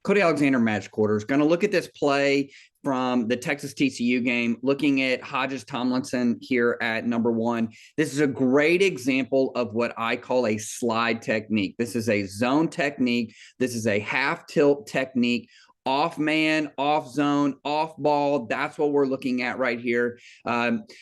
Cody Alexander, match quarters. Going to look at this play from the Texas TCU game, looking at Hodges Tomlinson here at number 1. This is a great example of what I call a slide technique. This is a zone technique. This is a half tilt technique. Off man, off zone, off ball. That's what we're looking at right here.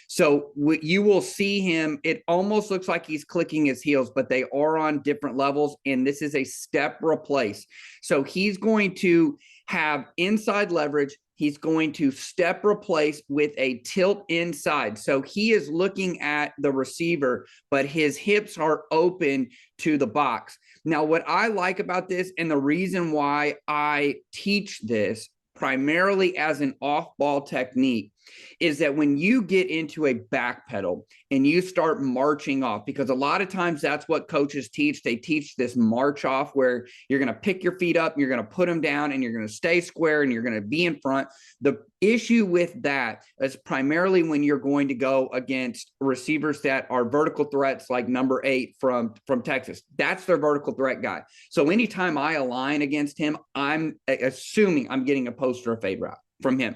So you will see him. It almost looks like he's clicking his heels, but they are on different levels. And this is a step replace. So he's going to have inside leverage. He's going to step replace with a tilt inside. So he is looking at the receiver, but his hips are open to the box. Now, what I like about this, and the reason why I teach this primarily as an off-ball technique, is that when you get into a backpedal and you start marching off, because a lot of times that's what coaches teach. They teach this march off where you're going to pick your feet up, you're going to put them down, and you're going to stay square, and you're going to be in front. The issue with that is primarily when you're going to go against receivers that are vertical threats, like number 8 from Texas. That's their vertical threat guy. So anytime I align against him, I'm assuming I'm getting a post or a fade route from him.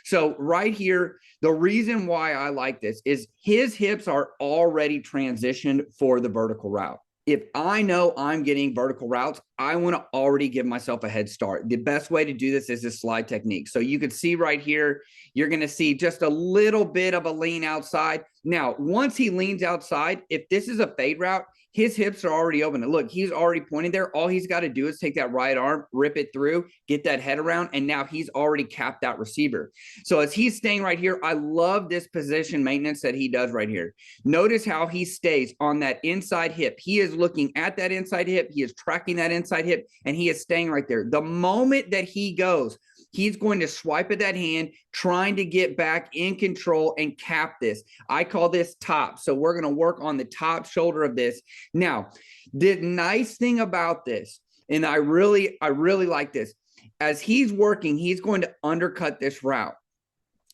So right here, the reason why I like this is his hips are already transitioned for the vertical route. If I know I'm getting vertical routes, I want to already give myself a head start. The best way to do this is this slide technique. So you can see right here, you're going to see just a little bit of a lean outside. Now, once he leans outside, if this is a fade route, his hips are already open. And look, he's already pointing there. All he's got to do is take that right arm, rip it through, get that head around, and now he's already capped that receiver. So as he's staying right here, I love this position maintenance that he does right here. Notice how he stays on that inside hip. He is looking at that inside hip. He is tracking that inside hip, and he is staying right there. The moment that he goes, he's going to swipe at that hand, trying to get back in control and cap this. I call this top. So we're going to work on the top shoulder of this. Now, the nice thing about this, and I really like this, as he's working, he's going to undercut this route.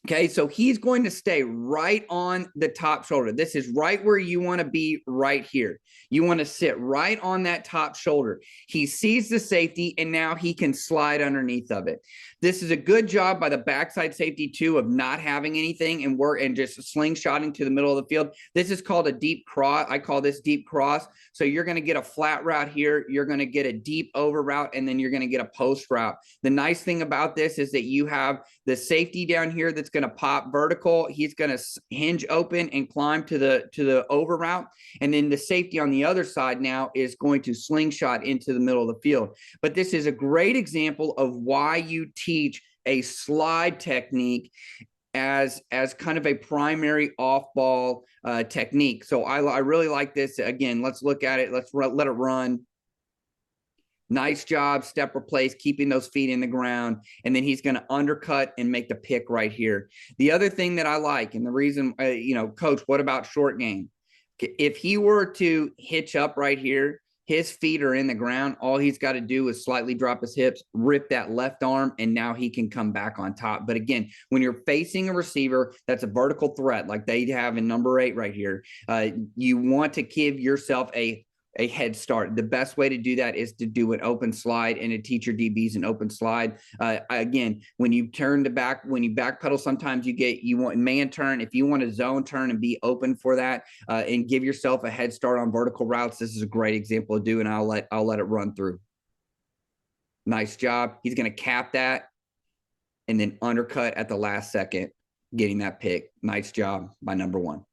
Okay, so he's going to stay right on the top shoulder. This is right where you want to be right here. You want to sit right on that top shoulder. He sees the safety, and now he can slide underneath of it. This is a good job by the backside safety, too, of not having anything and work and just slingshotting to the middle of the field. This is called a deep cross. I call this deep cross. So you're going to get a flat route here. You're going to get a deep over route, and then you're going to get a post route. The nice thing about this is that you have the safety down here that's going to pop vertical. He's going to hinge open and climb to the over route. And then the safety on the other side now is going to slingshot into the middle of the field. But this is a great example of why you teach a slide technique as kind of a primary off-ball technique. So I really like this. Again, let's look at it. Let's let it run. Nice job, step replace, keeping those feet in the ground. And then he's going to undercut and make the pick right here. The other thing that I like, and the reason, Coach, what about short game? If he were to hitch up right here, his feet are in the ground. All he's got to do is slightly drop his hips, rip that left arm, and now he can come back on top. But again, when you're facing a receiver that's a vertical threat, like they have in number 8 right here, you want to give yourself a head start. The best way to do that is to do an open slide and to teach your DBs an open slide. Again, when you turn to back, when you backpedal, sometimes you want man turn. If you want a zone turn and be open for that and give yourself a head start on vertical routes, this is a great example of doing. I'll let it run through. Nice job. He's going to cap that and then undercut at the last second, getting that pick. Nice job by number 1.